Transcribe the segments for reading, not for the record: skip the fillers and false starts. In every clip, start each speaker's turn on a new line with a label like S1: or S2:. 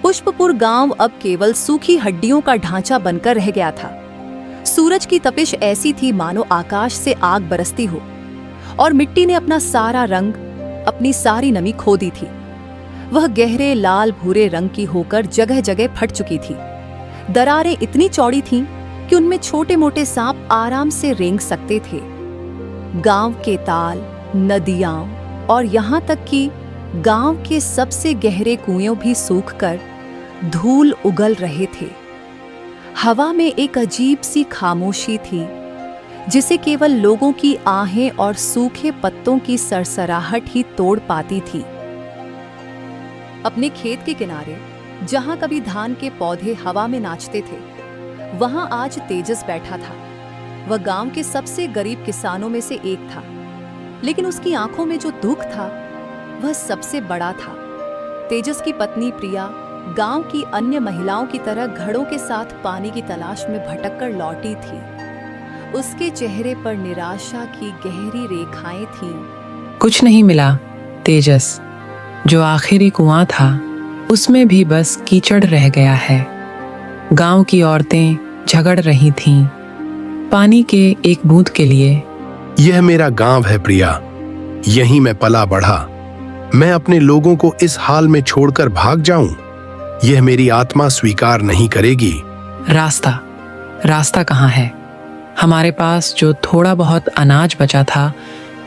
S1: पुष्पपुर गांव अब केवल सूखी हड्डियों का ढांचा बनकर रह गया था। सूरज की तपिश ऐसी थी मानो आकाश से आग बरसती हो, और मिट्टी ने अपना सारा रंग, अपनी सारी नमी खो दी थी। वह गहरे लाल भूरे रंग की होकर जगह जगह फट चुकी थी। दरारें इतनी चौड़ी थीं कि उनमें छोटे मोटे सांप आराम से रेंग सकते थे। गांव के ताल, नदियां और यहाँ तक कि गांव के सबसे गहरे कुएं भी सूखकर धूल उगल रहे थे। हवा में एक अजीब सी खामोशी थी, जिसे केवल लोगों की आहें और सूखे पत्तों की सरसराहट ही तोड़ पाती थी। अपने खेत के किनारे, जहां कभी धान के पौधे हवा में नाचते थे, वहां आज तेजस बैठा था। वह गांव के सबसे गरीब किसानों में से एक था, लेकिन उसकी आंखों में जो दुख था वह सबसे बड़ा था। तेजस की पत्नी प्रिया गांव की अन्य महिलाओं की तरह घड़ों के साथ पानी की तलाश में भटककर लौटी थी। उसके चेहरे पर निराशा की गहरी रेखाएं थीं।
S2: कुछ नहीं मिला तेजस। जो आखिरी कुआं था उसमें भी बस कीचड़ रह गया है। गांव की औरतें झगड़ रही थीं पानी के एक बूंद के लिए।
S3: यह मेरा गांव है प्रिया, यहीं मैं पला बढ़ा। मैं अपने लोगों को इस हाल में छोड़कर भाग जाऊं, यह मेरी आत्मा स्वीकार नहीं करेगी।
S2: रास्ता कहाँ है? हमारे पास जो थोड़ा बहुत अनाज बचा था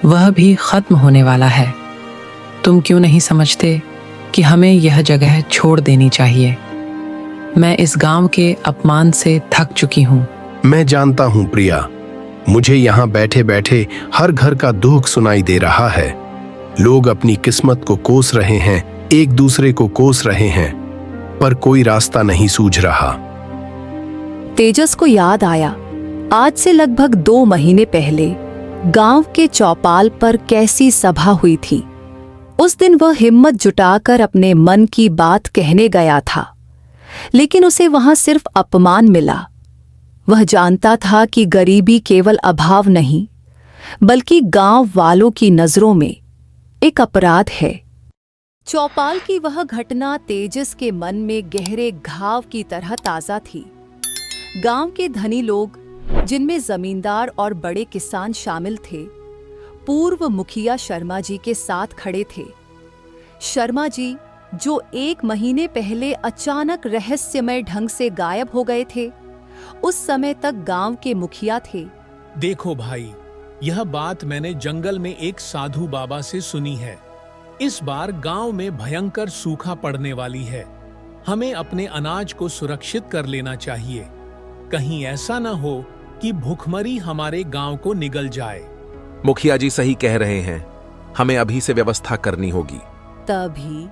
S2: वह भी खत्म होने वाला है। तुम क्यों नहीं समझते कि हमें यह जगह छोड़ देनी चाहिए? मैं इस गांव के अपमान से थक चुकी हूँ।
S3: मैं जानता हूँ प्रिया, मुझे यहाँ बैठे बैठे हर घर का दुख सुनाई दे रहा है। लोग अपनी किस्मत को कोस रहे हैं, एक दूसरे को कोस रहे हैं, पर कोई रास्ता नहीं सूझ रहा।
S1: तेजस को याद आया, आज से लगभग 2 महीने पहले गांव के चौपाल पर कैसी सभा हुई थी। उस दिन वह हिम्मत जुटाकर अपने मन की बात कहने गया था, लेकिन उसे वहां सिर्फ अपमान मिला। वह जानता था कि गरीबी केवल अभाव नहीं, बल्कि गांव वालों की नजरों में एक अपराध है। चौपाल की वह घटना तेजस के मन में गहरे घाव की तरह ताजा थी। गांव के धनी लोग, जिनमें जमींदार और बड़े किसान शामिल थे, पूर्व मुखिया शर्मा जी के साथ खड़े थे। शर्मा जी, जो 1 महीने पहले अचानक रहस्यमय ढंग से गायब हो गए थे, उस समय तक गांव के मुखिया थे।
S4: देखो भाई, यह बात मैंने जंगल में एक साधु बाबा से सुनी है। इस बार गांव में भयंकर सूखा पड़ने वाली है। हमें अपने अनाज को सुरक्षित कर लेना चाहिए। कहीं ऐसा न हो कि भूखमरी हमारे गांव को निगल जाए।
S5: मुखिया जी सही कह रहे हैं, हमें अभी से व्यवस्था करनी होगी।
S1: तभी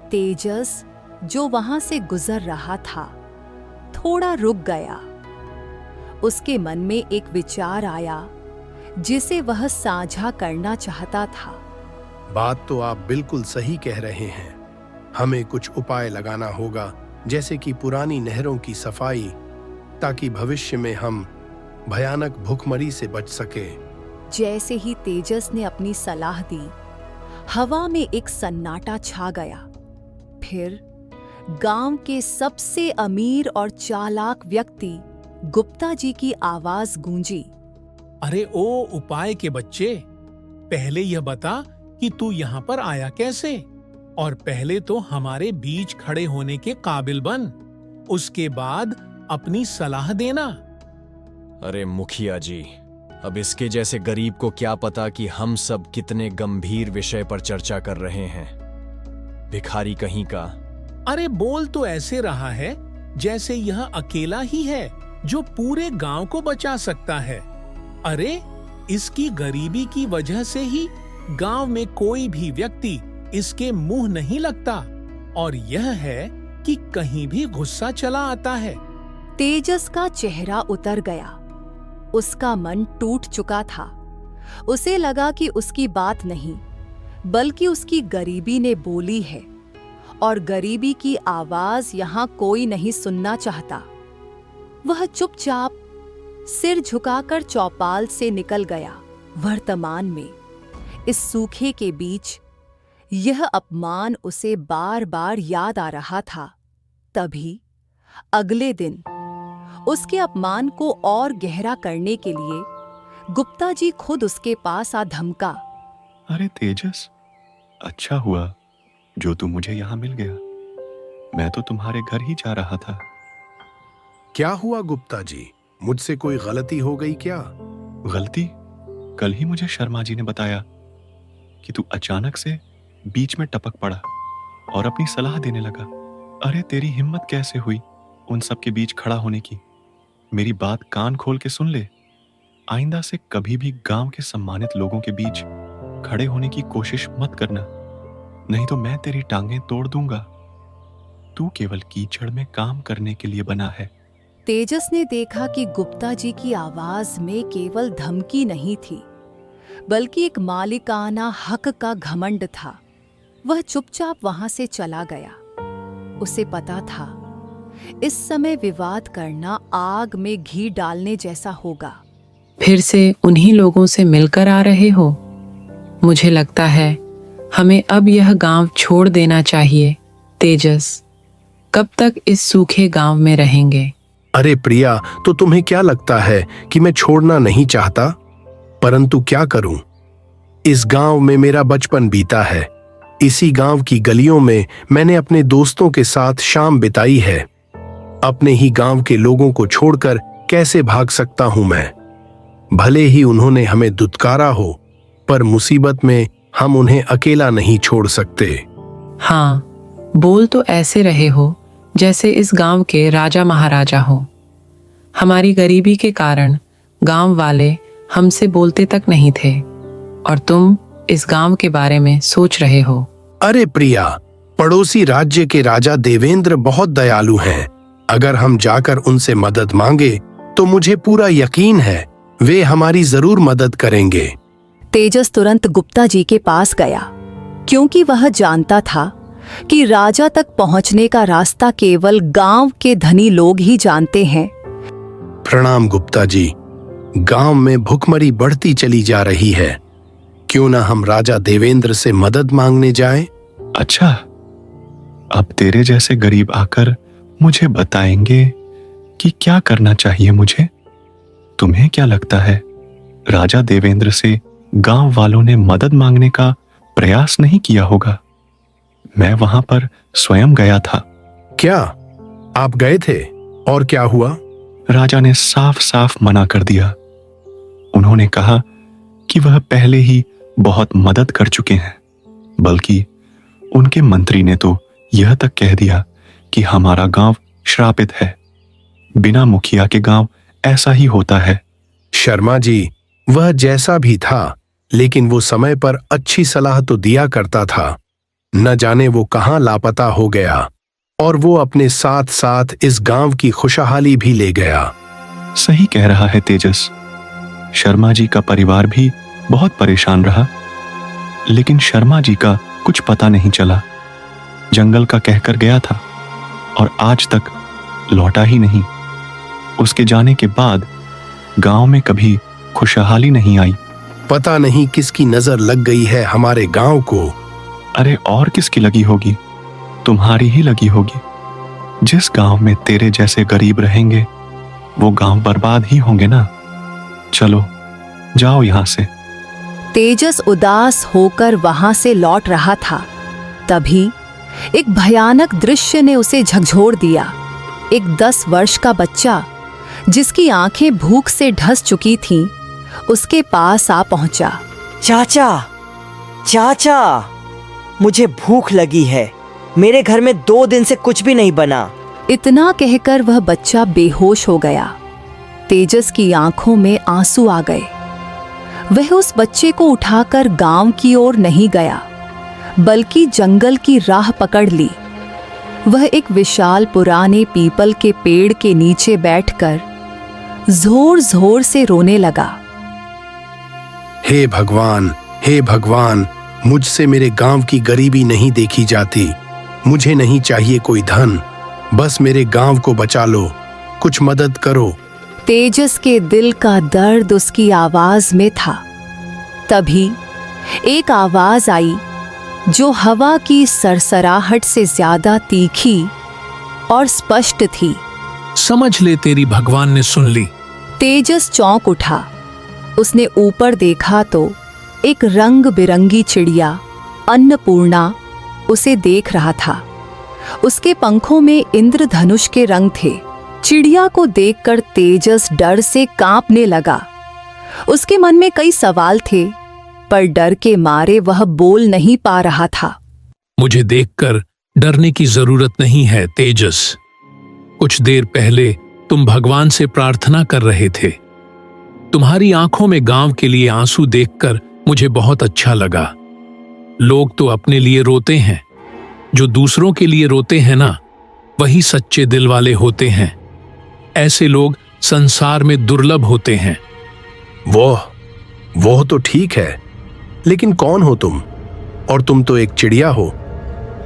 S1: तेजस, जो वहां से गुजर रहा था, थोड़ा रुक गया। उसके मन में एक विचार आया जिसे वह साझा करना चाहता था।
S3: बात तो आप बिल्कुल सही कह रहे हैं। हमें कुछ उपाय लगाना होगा, जैसे कि पुरानी नहरों की सफाई, ताकि भविष्य में हम भयानक भूखमरी से बच सके।
S1: जैसे ही तेजस ने अपनी सलाह दी, हवा में एक सन्नाटा छा गया। फिर गांव के सबसे अमीर और चालाक व्यक्ति गुप्ता जी की आवाज गूंजी।
S4: अरे ओ उपाय के बच्चे, पहले यह बता कि तू यहाँ पर आया कैसे, और पहले तो हमारे बीच खड़े होने के काबिल बन, उसके बाद अपनी सलाह देना।
S6: अरे मुखिया जी, अब इसके जैसे गरीब को क्या पता कि हम सब कितने गंभीर विषय पर चर्चा कर रहे हैं। भिखारी कहीं का।
S4: अरे बोल तो ऐसे रहा है जैसे यह अकेला ही है जो पूरे गांव को बचा सकता है। अरे इसकी गरीबी की वजह से ही गांव में कोई भी व्यक्ति इसके मुंह नहीं लगता, और यह है कि कहीं भी गुस्सा चला आता है।
S1: तेजस का चेहरा उतर गया। उसका मन टूट चुका था। उसे लगा कि उसकी बात नहीं, बल्कि उसकी गरीबी ने बोली है, और गरीबी की आवाज यहां कोई नहीं सुनना चाहता। वह चुपचाप सिर झुकाकर चौपाल से निकल गया। वर्तमान में इस सूखे के बीच यह अपमान उसे बार बार याद आ रहा था। तभी अगले दिन उसके अपमान को और गहरा करने के लिए गुप्ता जी खुद उसके पास आ धमका।
S7: अरे तेजस, अच्छा हुआ जो तू मुझे यहाँ मिल गया। मैं तो तुम्हारे घर ही जा रहा था।
S3: क्या हुआ गुप्ता जी, मुझसे कोई गलती हो गई क्या?
S7: गलती? कल ही मुझे शर्मा जी ने बताया कि तू अचानक से बीच में टपक पड़ा और अपनी सलाह देने लगा। अरे तेरी हिम्मत कैसे हुई उन सब के बीच खड़ा होने की? मेरी बात कान खोल के सुन ले। आइंदा से कभी भी गांव के सम्मानित लोगों के बीच खड़े होने की कोशिश मत करना, नहीं तो मैं तेरी टांगें तोड़ दूंगा। तू केवल कीचड़ में काम करने के लिए बना है।
S1: तेजस ने देखा कि गुप्ता जी की आवाज में केवल धमकी नहीं थी, बल्कि एक मालिकाना हक का घमंड था। वह चुपचाप वहां से चला गया। उसे पता था इस समय विवाद करना आग में घी डालने जैसा होगा।
S2: फिर से उन्हीं लोगों से मिलकर आ रहे हो? मुझे लगता है हमें अब यह गांव छोड़ देना चाहिए। तेजस, कब तक इस सूखे गांव में रहेंगे?
S3: अरे प्रिया, तो तुम्हें क्या लगता है कि मैं छोड़ना नहीं चाहता? परंतु क्या करूं? इस गांव में मेरा बचपन बीता है। इसी गांव की गलियों में मैंने अपने दोस्तों के साथ शाम बिताई है। अपने ही गांव के लोगों को छोड़कर कैसे भाग सकता हूं मैं? भले ही उन्होंने हमें दुत्कारा हो, पर मुसीबत में हम उन्हें अकेला नहीं छोड़ सकते।
S2: हाँ, बोल तो ऐसे रहे हो जैसे इस गांव के राजा महाराजा हो। हमारी गरीबी के कारण गांव वाले हमसे बोलते तक नहीं थे, और तुम इस गांव के बारे में सोच रहे हो।
S3: अरे प्रिया, पड़ोसी राज्य के राजा देवेंद्र बहुत दयालु हैं। अगर हम जाकर उनसे मदद मांगे तो मुझे पूरा यकीन है वे हमारी जरूर मदद करेंगे।
S1: तेजस तुरंत गुप्ता जी के पास गया, क्योंकि वह जानता था कि राजा तक पहुंचने का रास्ता केवल गांव के धनी लोग ही जानते हैं।
S3: प्रणाम गुप्ता जी। गांव में भुखमरी बढ़ती चली जा रही है। क्यों ना हम राजा देवेंद्र से मदद मांगने जाएं?
S7: अच्छा, अब तेरे जैसे गरीब आकर मुझे बताएंगे कि क्या करना चाहिए मुझे। तुम्हें क्या लगता है राजा देवेंद्र से गांव वालों ने मदद मांगने का प्रयास नहीं किया होगा? मैं वहां पर स्वयं गया था।
S3: क्या आप गए थे? और क्या हुआ?
S7: राजा ने साफ साफ मना कर दिया। उन्होंने कहा कि वह पहले ही बहुत मदद कर चुके हैं, बल्कि उनके मंत्री ने तो यह तक कह दिया कि हमारा गांव श्रापित है। बिना मुखिया के गांव ऐसा ही होता है।
S3: शर्मा जी, वह जैसा भी था, लेकिन वो समय पर अच्छी सलाह तो दिया करता था। न जाने वो कहां लापता हो गया, और वो अपने साथ साथ इस गांव की खुशहाली भी ले गया।
S7: सही कह रहा है तेजस। शर्मा जी का परिवार भी बहुत परेशान रहा, लेकिन शर्मा जी का कुछ पता नहीं चला। जंगल का कहकर गया था और आज तक लौटा ही नहीं। उसके जाने के बाद गांव में कभी खुशहाली नहीं आई।
S3: पता नहीं किसकी नजर लग गई है हमारे गांव को।
S7: अरे और किसकी लगी होगी? तुम्हारी ही लगी होगी। जिस गांव में तेरे जैसे गरीब रहेंगे वो गांव बर्बाद ही होंगे ना। चलो जाओ यहां से।
S1: तेजस उदास होकर वहां से लौट रहा था, तभी एक भयानक दृश्य ने उसे झकझोर दिया। एक 10 वर्ष का बच्चा, जिसकी आंखें भूख से ढस चुकी थीं, उसके पास आ पहुंचा।
S8: चाचा, चाचा, मुझे भूख लगी है। मेरे घर में 2 दिन से कुछ भी नहीं बना।
S1: इतना कहकर वह बच्चा बेहोश हो गया। तेजस की आंखों में आंसू आ गए। वह उस बच्चे को उठाकर गांव की ओर नहीं गया, बल्कि जंगल की राह पकड़ ली। वह एक विशाल पुराने पीपल के पेड़ के नीचे बैठकर जोर जोर से रोने लगा।
S3: हे भगवान, हे भगवान, मुझसे मेरे गांव की गरीबी नहीं देखी जाती। मुझे नहीं चाहिए कोई धन, बस मेरे गांव को बचा लो, कुछ मदद करो।
S1: तेजस के दिल का दर्द उसकी आवाज में था। तभी एक आवाज आई जो हवा की सरसराहट से ज्यादा तीखी और स्पष्ट थी।
S4: समझ ले, तेरी भगवान ने सुन ली।
S1: तेजस चौंक उठा। उसने ऊपर देखा तो एक रंग बिरंगी चिड़िया अन्नपूर्णा उसे देख रहा था। उसके पंखों में इंद्रधनुष के रंग थे। चिड़िया को देखकर तेजस डर से कांपने लगा। उसके मन में कई सवाल थे, पर डर के मारे वह बोल नहीं पा रहा था।
S4: मुझे देखकर डरने की जरूरत नहीं है तेजस। कुछ देर पहले तुम भगवान से प्रार्थना कर रहे थे। तुम्हारी आंखों में गांव के लिए आंसू देखकर मुझे बहुत अच्छा लगा। लोग तो अपने लिए रोते हैं, जो दूसरों के लिए रोते हैं ना, वही सच्चे दिल वाले होते हैं। ऐसे लोग संसार में दुर्लभ होते हैं।
S3: वो तो ठीक है, लेकिन कौन हो तुम? और तुम तो एक चिड़िया हो,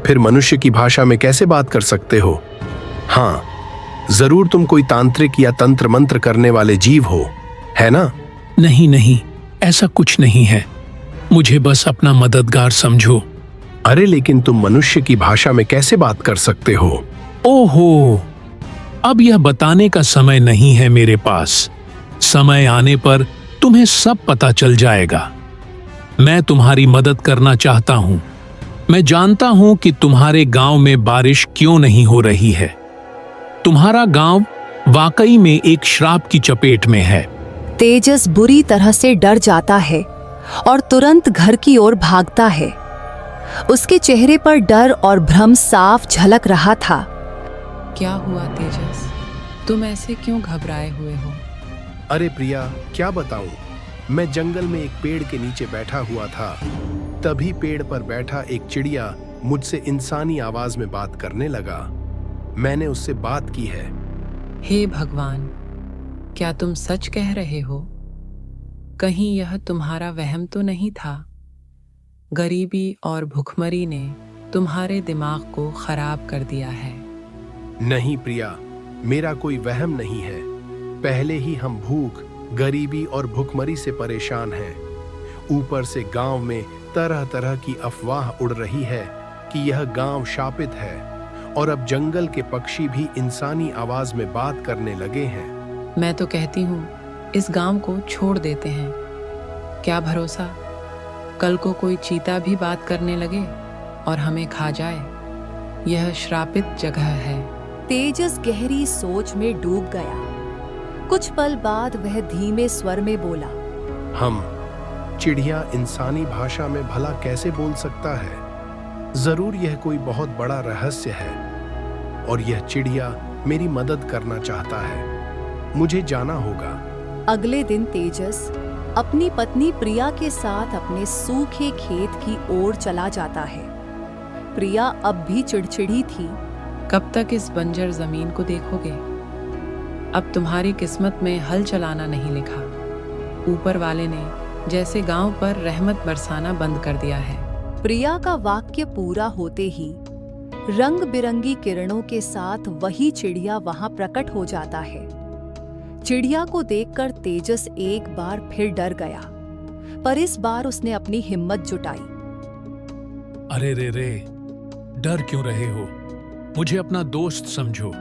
S3: फिर मनुष्य की भाषा में कैसे बात कर सकते हो? हाँ, जरूर तुम कोई तांत्रिक या तंत्र मंत्र करने वाले जीव हो, है ना?
S4: नहीं, ऐसा कुछ नहीं है। मुझे बस अपना मददगार समझो।
S3: अरे लेकिन तुम मनुष्य की भाषा में कैसे बात कर सकते हो?
S4: ओहो, अब यह बताने का समय नहीं है मेरे पास। समय आने पर तुम्हें सब पता चल जाएगा। मैं तुम्हारी मदद करना चाहता हूं। मैं जानता हूं कि तुम्हारे गांव में बारिश क्यों नहीं हो रही है। तुम्हारा गांव वाकई में एक श्राप की चपेट में है।
S1: तेजस बुरी तरह से डर जाता है और तुरंत घर की ओर भागता है। उसके चेहरे पर डर और भ्रम साफ झलक रहा था।
S2: क्या हुआ तेजस? तुम ऐसे क्यों घबराए हुए हो?
S3: अरे प्रिया, क्या बताऊं, मैं जंगल में एक पेड़ के नीचे बैठा हुआ था। तभी पेड़ पर बैठा एक चिड़िया मुझसे इंसानी आवाज में बात करने लगा। मैंने उससे बात की है।
S2: हे भगवान, क्या तुम सच कह रहे हो? कहीं यह तुम्हारा वहम तो नहीं था? गरीबी और भुखमरी ने तुम्हारे दिमाग को खराब कर दिया है।
S3: नहीं प्रिया, मेरा कोई वहम नहीं है। पहले ही हम भूख, गरीबी और भुखमरी से परेशान हैं। ऊपर से गांव में तरह तरह की अफवाह उड़ रही है कि यह गांव शापित है, और अब जंगल के पक्षी भी इंसानी आवाज में बात करने लगे हैं।
S2: मैं तो कहती हूँ इस गांव को छोड़ देते हैं। क्या भरोसा, कल को कोई चीता भी बात करने लगे और हमें खा जाए। यह श्रापित जगह है।
S1: तेजस गहरी सोच में डूब गया। कुछ पल बाद वह धीमे स्वर में बोला,
S3: हम चिड़िया इंसानी भाषा में भला कैसे बोल सकता है? जरूर यह कोई बहुत बड़ा रहस्य है, और यह चिड़िया मेरी मदद करना चाहता है। मुझे जाना होगा।
S1: अगले दिन तेजस अपनी पत्नी प्रिया के साथ अपने सूखे खेत की ओर चला जाता है। प्रिया अब भी चिड़चिड़ी थी।
S2: कब तक इस बंजर जमीन को देखोगे? अब तुम्हारी किस्मत में हल चलाना नहीं लिखा। ऊपर वाले ने जैसे गांव पर रहमत बरसाना बंद कर दिया है।
S1: प्रिया का वाक्य पूरा होते ही रंग बिरंगी किरणों के साथ वही चिड़िया वहां प्रकट हो जाता है। चिड़िया को देखकर तेजस एक बार फिर डर गया, पर इस बार उसने अपनी हिम्मत जुटाई।
S4: अरे रे, डर क्यों रहे हो? मुझे अपना दोस्त समझो।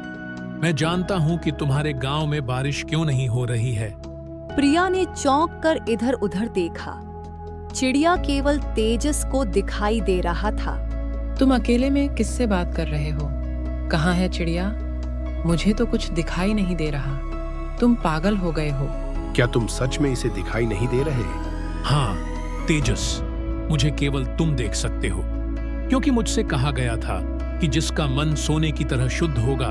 S4: मैं जानता हूं कि तुम्हारे गांव में बारिश क्यों नहीं हो रही है।
S1: प्रिया ने चौंक कर इधर उधर देखा। चिड़िया केवल तेजस को दिखाई दे रहा था।
S2: तुम अकेले में किससे बात कर रहे हो? कहाँ है चिड़िया? मुझे तो कुछ दिखाई नहीं दे रहा। तुम पागल हो गए हो?
S3: क्या तुम सच में इसे दिखाई नहीं दे रहे?
S4: हाँ तेजस, मुझे केवल तुम देख सकते हो, क्योंकि मुझसे कहा गया था कि जिसका मन सोने की तरह शुद्ध होगा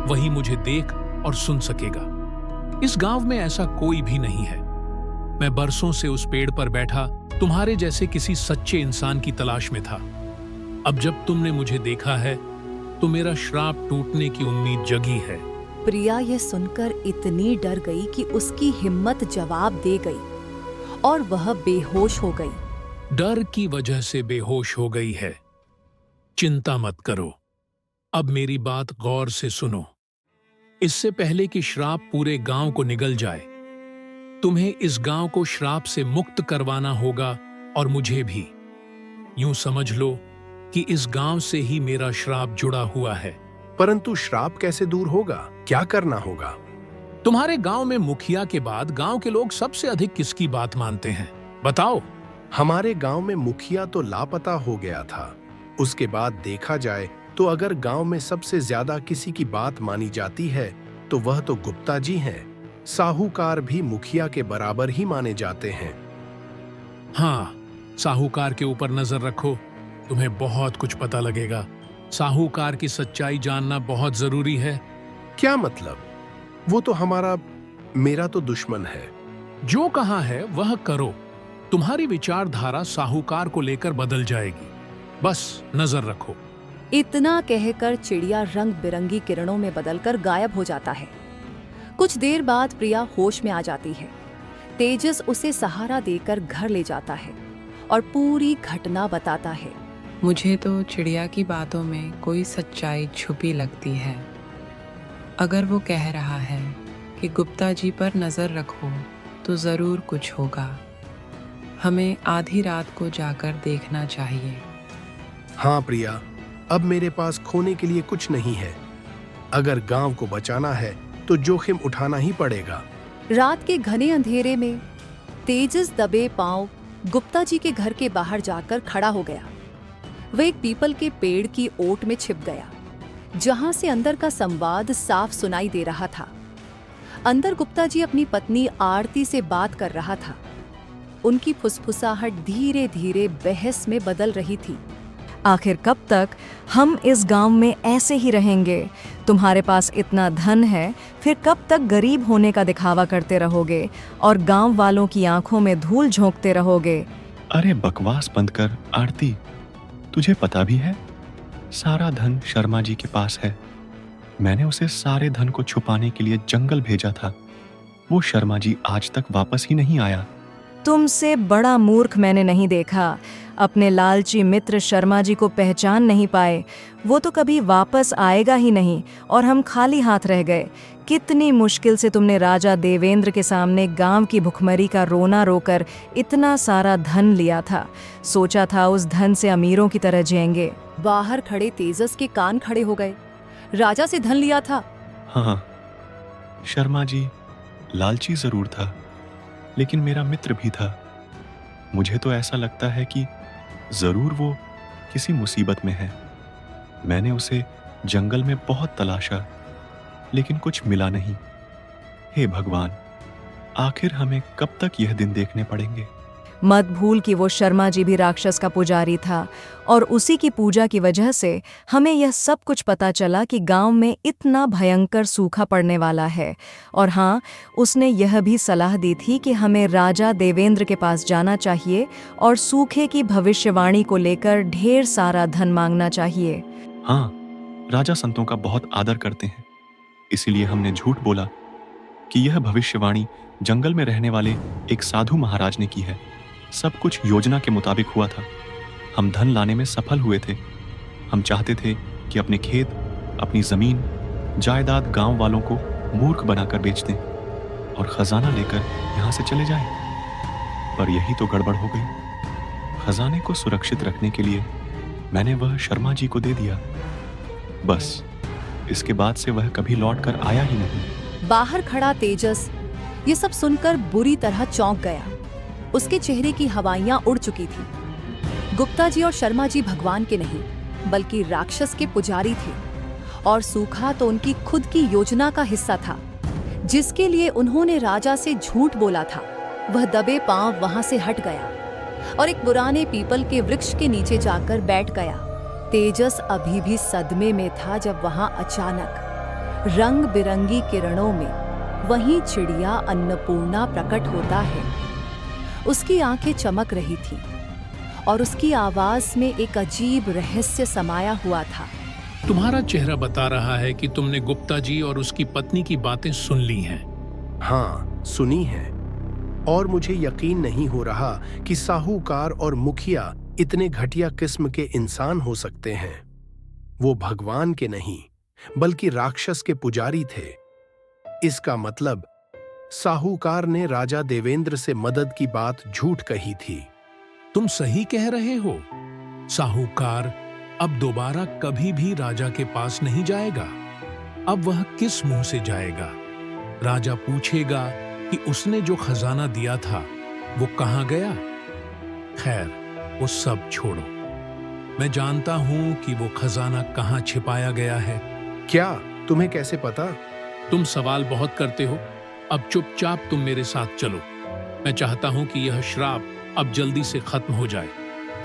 S4: वही मुझे देख और सुन सकेगा। इस गांव में ऐसा कोई भी नहीं है। मैं बरसों से उस पेड़ पर बैठा तुम्हारे जैसे किसी सच्चे इंसान की तलाश में था। अब जब तुमने मुझे देखा है तो मेरा श्राप टूटने की उम्मीद जगी है।
S1: प्रिया यह सुनकर इतनी डर गई कि उसकी हिम्मत जवाब दे गई और वह बेहोश हो गई।
S4: डर की वजह से बेहोश हो गई है। चिंता मत करो, अब मेरी बात गौर से सुनो। इससे पहले कि श्राप पूरे गांव को निगल जाए, तुम्हें इस गांव को श्राप से मुक्त करवाना होगा, और मुझे भी। यूं समझ लो कि इस गांव से ही मेरा श्राप जुड़ा हुआ है।
S3: परंतु श्राप कैसे दूर होगा? क्या करना होगा?
S4: तुम्हारे गांव में मुखिया के बाद गांव के लोग सबसे अधिक किसकी बात मानते हैं? बताओ।
S3: हमारे गांव में मुखिया तो लापता हो गया था। उसके बाद देखा जाए तो अगर गांव में सबसे ज्यादा किसी की बात मानी जाती है तो वह तो गुप्ता जी हैं। साहूकार भी मुखिया के बराबर ही माने जाते हैं।
S4: हाँ, साहूकार के ऊपर नजर रखो, तुम्हें बहुत कुछ पता लगेगा। साहूकार की सच्चाई जानना बहुत जरूरी है।
S3: क्या मतलब? वो तो मेरा तो दुश्मन है।
S4: जो कहा है वह करो। तुम्हारी विचारधारा साहूकार को लेकर बदल जाएगी। बस नजर रखो।
S1: इतना कहकर चिड़िया रंग बिरंगी किरणों में बदलकर गायब हो जाता है। कुछ देर बाद प्रिया होश में आ जाती है। तेजस उसे सहारा देकर घर ले जाता है और पूरी घटना बताता है।
S2: मुझे तो चिड़िया की बातों में कोई सच्चाई छुपी लगती है। अगर वो कह रहा है कि गुप्ता जी पर नजर रखो तो जरूर कुछ होगा। हमें आधी रात को जाकर देखना चाहिए।
S3: हाँ प्रिया, अब मेरे पास खोने के लिए कुछ नहीं है। अगर गांव को बचाना है तो जोखिम उठाना ही पड़ेगा।
S1: रात के घने अंधेरे में तेजस दबे पांव गुप्ता जी के घर के बाहर जाकर खड़ा हो गया। वह एक पीपल के पेड़ की ओट में छिप गया, जहां से अंदर का संवाद साफ सुनाई दे रहा था। अंदर गुप्ता जी अपनी पत्नी आरती से बात कर रहा था। उनकी फुसफुसाहट धीरे धीरे बहस में बदल रही थी।
S9: आखिर कब तक हम इस गांव में ऐसे ही रहेंगे? तुम्हारे पास इतना धन है, फिर कब तक गरीब होने का दिखावा करते रहोगे और गांव वालों की आंखों में धूल झोंकते रहोगे?
S7: अरे बकवास बंद कर आरती। तुझे पता भी है, सारा धन शर्मा जी के पास है। मैंने उसे सारे धन को छुपाने के लिए जंगल भेजा था। वो शर्मा जी आज तक वापस ही नहीं आया।
S9: तुमसे बड़ा मूर्ख मैंने नहीं देखा। अपने लालची मित्र शर्मा जी को पहचान नहीं पाए। वो तो कभी वापस आएगा ही नहीं और हम खाली हाथ रह गए। कितनी मुश्किल से तुमने राजा देवेंद्र के सामने गांव की भुखमरी का रोना रोकर इतना सारा धन लिया था। सोचा था उस धन से अमीरों की तरह जिएंगे।
S1: बाहर खड़े तेजस के कान खड़े हो गए। राजा से धन लिया था?
S7: हाँ, शर्मा जी लालची जरूर था, लेकिन मेरा मित्र भी था। मुझे तो ऐसा लगता है कि जरूर वो किसी मुसीबत में है। मैंने उसे जंगल में बहुत तलाशा, लेकिन कुछ मिला नहीं। हे भगवान, आखिर हमें कब तक यह दिन देखने पड़ेंगे?
S9: मत भूल कि वो शर्मा जी भी राक्षस का पुजारी था और उसी की पूजा की वजह से हमें यह सब कुछ पता चला कि गांव में इतना भयंकर सूखा पड़ने वाला है। और हाँ, उसने यह भी सलाह दी थी कि हमें राजा देवेंद्र के पास जाना चाहिए और सूखे की भविष्यवाणी को लेकर ढेर सारा धन मांगना चाहिए।
S7: हाँ, राजा संतों का बहुत आदर करते हैं, इसीलिए हमने झूठ बोला कि यह भविष्यवाणी जंगल में रहने वाले एक साधु महाराज ने की है। सब कुछ योजना के मुताबिक हुआ था। हम धन लाने में सफल हुए थे। हम चाहते थे कि अपने खेत, अपनी जमीन, जायदाद गांव वालों को मूर्ख बनाकर बेच दें और खजाना लेकर यहां से चले जाएं। पर यही तो गड़बड़ हो गई। खजाने को सुरक्षित रखने के लिए मैंने वह शर्मा जी को दे दिया। बस इसके बाद से वह कभी लौट कर आया ही नहीं।
S1: बाहर खड़ा तेजस ये सब सुनकर बुरी तरह चौंक गया। उसके चेहरे की हवाइयां उड़ चुकी थी। गुप्ता जी और शर्मा जी भगवान के नहीं, बल्कि राक्षस के पुजारी थे और सूखा तो उनकी खुद की योजना का हिस्सा था, जिसके लिए उन्होंने राजा से झूठ बोला था। वह दबे पांव वहां से हट गया और एक पुराने पीपल के वृक्ष के नीचे जाकर बैठ गया। तेजस अभी भी सदमे में था जब वहां अचानक रंग बिरंगी किरणों में वहीं चिड़िया अन्नपूर्णा प्रकट होता है। उसकी आंखें चमक रही थीं और उसकी आवाज में एक अजीब रहस्य समाया हुआ था।
S4: तुम्हारा चेहरा बता रहा है कि तुमने गुप्ता जी और उसकी पत्नी की बातें सुन ली हैं।
S3: हाँ, सुनी है। और मुझे यकीन नहीं हो रहा कि साहूकार और मुखिया इतने घटिया किस्म के इंसान हो सकते हैं। वो भगवान के नहीं, बल्कि राक्षस के पुजारी थे। इसका मतलब साहूकार ने राजा देवेंद्र से मदद की बात झूठ कही थी।
S4: तुम सही कह रहे हो। साहूकार अब दोबारा कभी भी राजा के पास नहीं जाएगा। अब वह किस मुंह से जाएगा? राजा पूछेगा कि उसने जो खजाना दिया था वो कहां गया? खैर, वो सब छोड़ो। मैं जानता हूं कि वो खजाना कहां छिपाया गया है।
S3: क्या? तुम्हें कैसे पता?
S4: तुम सवाल बहुत करते हो। अब चुपचाप तुम मेरे साथ चलो। मैं चाहता हूं कि यह श्राप अब जल्दी से खत्म हो जाए।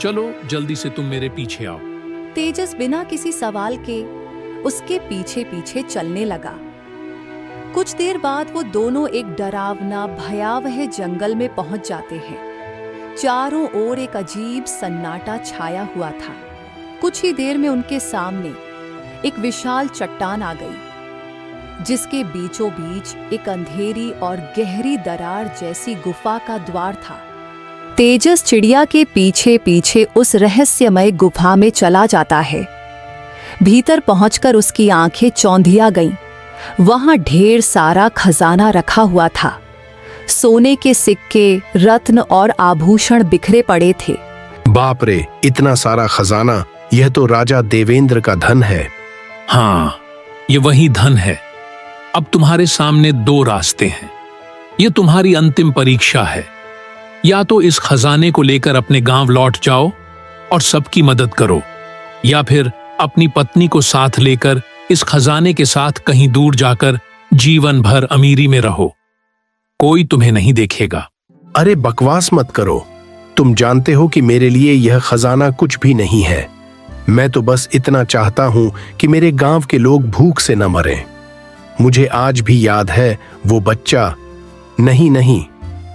S4: चलो, जल्दी से तुम मेरे पीछे आओ।
S1: तेजस बिना किसी सवाल के उसके पीछे पीछे चलने लगा। कुछ देर बाद वो दोनों एक डरावना भयावह जंगल में पहुंच जाते हैं। चारों ओर एक अजीब सन्नाटा छाया हुआ था। कुछ ही देर में उनके सामने एक विशाल चट्टान आ गई, जिसके बीचों बीच एक अंधेरी और गहरी दरार जैसी गुफा का द्वार था। तेजस चिड़िया के पीछे पीछे उस रहस्यमय गुफा में चला जाता है। भीतर पहुंचकर उसकी आंखें चौंधिया गईं। वहां ढेर सारा खजाना रखा हुआ था। सोने के सिक्के, रत्न और आभूषण बिखरे पड़े थे।
S3: बाप रे, इतना सारा खजाना! यह तो राजा देवेंद्र का धन है।
S4: हाँ, ये वही धन है। अब तुम्हारे सामने दो रास्ते हैं। ये तुम्हारी अंतिम परीक्षा है। या तो इस खजाने को लेकर अपने गांव लौट जाओ और सबकी मदद करो, या फिर अपनी पत्नी को साथ लेकर इस खजाने के साथ कहीं दूर जाकर जीवन भर अमीरी में रहो। कोई तुम्हें नहीं देखेगा।
S3: अरे बकवास मत करो। तुम जानते हो कि मेरे लिए यह खजाना कुछ भी नहीं है। मैं तो बस इतना चाहता हूं कि मेरे गांव के लोग भूख से न मरें। मुझे आज भी याद है वो बच्चा। नहीं,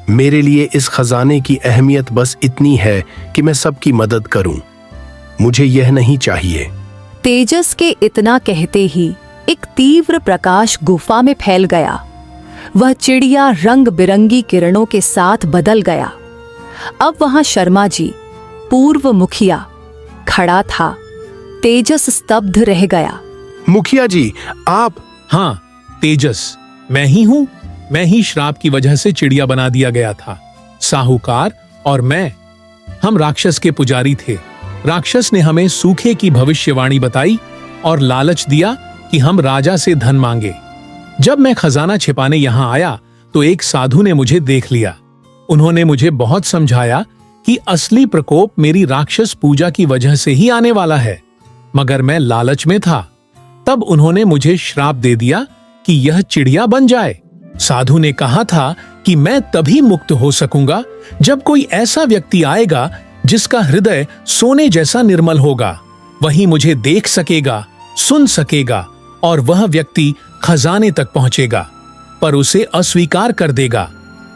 S3: मेरे लिए इस खजाने की अहमियत बस इतनी है कि मैं सबकी मदद करूं। मुझे यह नहीं चाहिए।
S1: तेजस के इतना कहते ही एक तीव्र प्रकाश गुफा में फैल गया। वह चिड़िया रंग बिरंगी किरणों के साथ बदल गया। अब वहां शर्मा जी, पूर्व मुखिया, खड़ा था। तेजस स्तब्ध रह गया।
S3: मुखिया जी, आप?
S4: हाँ तेजस, मैं ही हूं। मैं ही श्राप की वजह से चिड़िया बना दिया गया था। साहूकार और मैं, हम राक्षस के पुजारी थे। राक्षस ने हमें सूखे की भविष्यवाणी बताई और लालच दिया कि हम राजा से धन मांगे। जब मैं खजाना छिपाने यहां आया तो एक साधु ने मुझे देख लिया। उन्होंने मुझे बहुत समझाया कि असली प्रकोप मेरी राक्षस पूजा की वजह से ही आने वाला है, मगर मैं लालच में था। तब उन्होंने मुझे श्राप दे दिया कि यह चिड़िया बन जाए। साधु ने कहा था कि मैं तभी मुक्त हो सकूंगा जब कोई ऐसा व्यक्ति आएगा जिसका हृदय सोने जैसा निर्मल होगा। वही मुझे देख सकेगा, सुन सकेगा और वह व्यक्ति खजाने तक पहुंचेगा, पर उसे अस्वीकार कर देगा।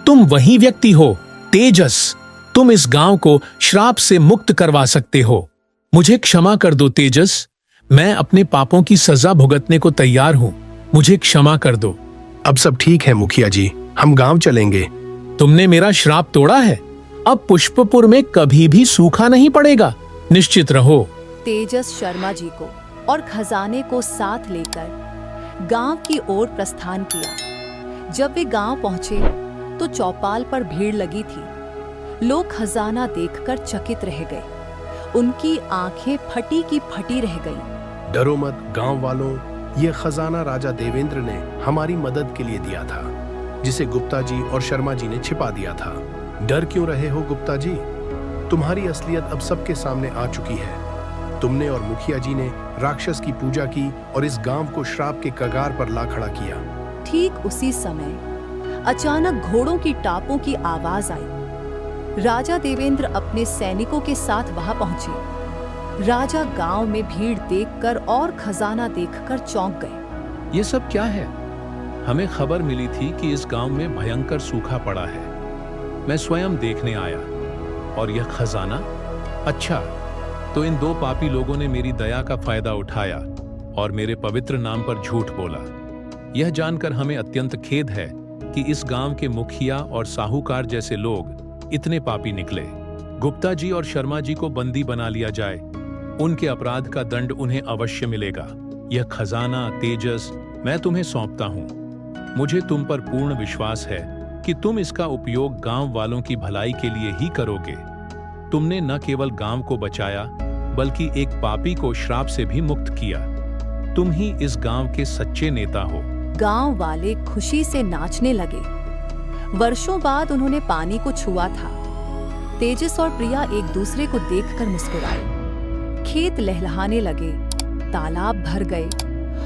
S4: तुम वही व्यक्ति हो तेजस। तुम इस गांव को श्राप से मुक्त करवा सकते हो। मुझे क्षमा कर दो तेजस। मैं अपने पापों की सजा भुगतने को तैयार हूं। मुझे क्षमा कर दो।
S3: अब सब ठीक है मुखिया जी, हम गांव चलेंगे।
S4: तुमने मेरा श्राप तोड़ा है। अब पुष्पपुर में कभी भी सूखा नहीं पड़ेगा, निश्चित रहो।
S1: तेजस शर्मा जी को और खजाने को साथ लेकर गांव की ओर प्रस्थान किया। जब वे गांव पहुंचे तो चौपाल पर भीड़ लगी थी। लोग खजाना देखकर चकित रह गए। उनकी आंखें फटी की फटी रह गईं।
S3: डरो मत गांव वालों, यह खजाना राजा देवेंद्र ने हमारी मदद के लिए दिया था, जिसे गुप्ता जी और शर्मा जी ने छिपा दिया था। डर क्यों रहे हो गुप्ता जी? तुम्हारी असलियत अब सबके सामने आ चुकी है। तुमने और मुखिया जी ने राक्षस की पूजा की और इस गांव को श्राप के कगार पर ला खड़ा किया।
S1: ठीक उसी समय अचानक घोड़ों की टापों की आवाज आई। राजा देवेंद्र अपने सैनिकों के साथ वहां पहुंचे। राजा गांव में भीड़ देखकर और खजाना देखकर चौंक गए।
S4: ये सब क्या है? हमें खबर मिली थी कि इस गांव में भयंकर सूखा पड़ा है। मैं स्वयं देखने आया और यह खजाना। अच्छा, तो इन दो पापी लोगों ने मेरी दया का फायदा उठाया और मेरे पवित्र नाम पर झूठ बोला। यह जानकर हमें अत्यंत खेद है कि इस गांव के मुखिया और साहूकार जैसे लोग इतने पापी निकले। गुप्ता जी और शर्मा जी को बंदी बना लिया जाए। उनके अपराध का दंड उन्हें अवश्य मिलेगा। यह खजाना तेजस मैं तुम्हें सौंपता हूं। मुझे तुम पर पूर्ण विश्वास है कि तुम इसका उपयोग गांव वालों की भलाई के लिए ही करोगे। तुमने न केवल गांव को बचाया बल्कि एक पापी को श्राप से भी मुक्त किया। तुम ही इस गांव के सच्चे नेता हो।
S1: गांव वाले खुशी से नाचने लगे। वर्षों बाद उन्होंने पानी को छुआ था। तेजस और प्रिया एक दूसरे को देखकर मुस्कुराए। खेत लहलहाने लगे, तालाब भर गए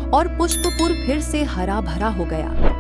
S1: और पुष्पपुर फिर से हरा भरा हो गया।